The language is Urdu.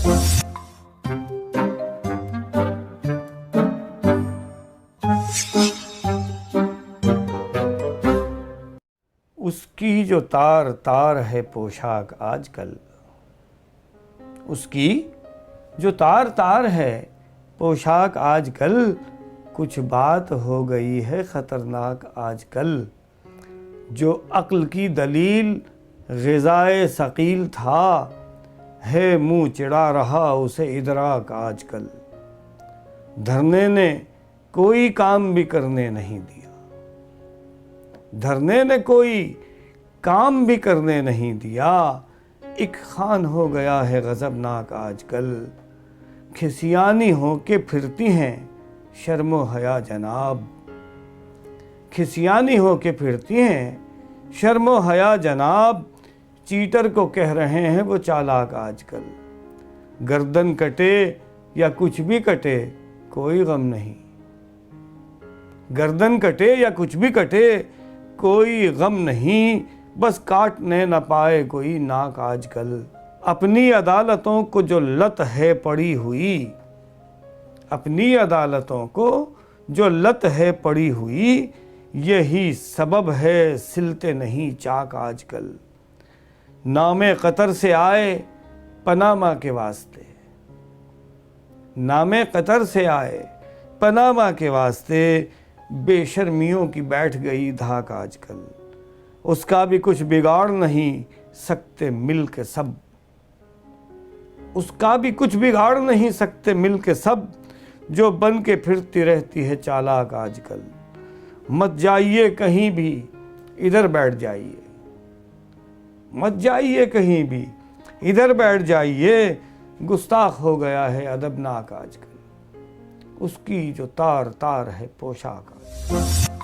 اس کی جو تار تار ہے پوشاک آج کل، اس کی جو تار تار ہے پوشاک آج کل، کچھ بات ہو گئی ہے خطرناک آج کل۔ جو عقل کی دلیل غذائے ثقیل تھا، ہے منہ چڑھا رہا اسے ادراک آج کل۔ دھرنے نے کوئی کام بھی کرنے نہیں دیا، دھرنے نے کوئی کام بھی کرنے نہیں دیا، ایک خوان ہو گیا ہے غضبناک آج کل۔ کھسیانی ہو کے پھرتی ہیں شرم و حیا جناب، کھسیانی ہو کے پھرتی ہیں شرم و حیا جناب، چیٹر کو کہہ رہے ہیں وہ چالاک آج کل۔ گردن کٹے یا کچھ بھی کٹے کوئی غم نہیں، گردن کٹے یا کچھ بھی کٹے کوئی غم نہیں، بس کاٹنے نہ پائے کوئی ناک آج کل۔ اپنی عدالتوں کو جو لت ہے پڑی ہوئی، اپنی عدالتوں کو جو لت ہے پڑی ہوئی، یہی سبب ہے سلتے نہیں چاک آج کل۔ نام قطر سے آئے پاناما کے واسطے، نام قطر سے آئے پاناما کے واسطے، بے شرمیوں کی بیٹھ گئی دھاک آج کل۔ اس کا بھی کچھ بگاڑ نہیں سکتے مل کے سب، اس کا بھی کچھ بگاڑ نہیں سکتے مل کے سب، جو بن کے پھرتی رہتی ہے چالاک آج کل۔ مت جائیے کہیں بھی ادھر بیٹھ جائیے، مت جائیے کہیں بھی ادھر بیٹھ جائیے، گستاخ ہو گیا ہے ادبناک آج کل۔ اس کی جو تار تار ہے پوشاک آج کل۔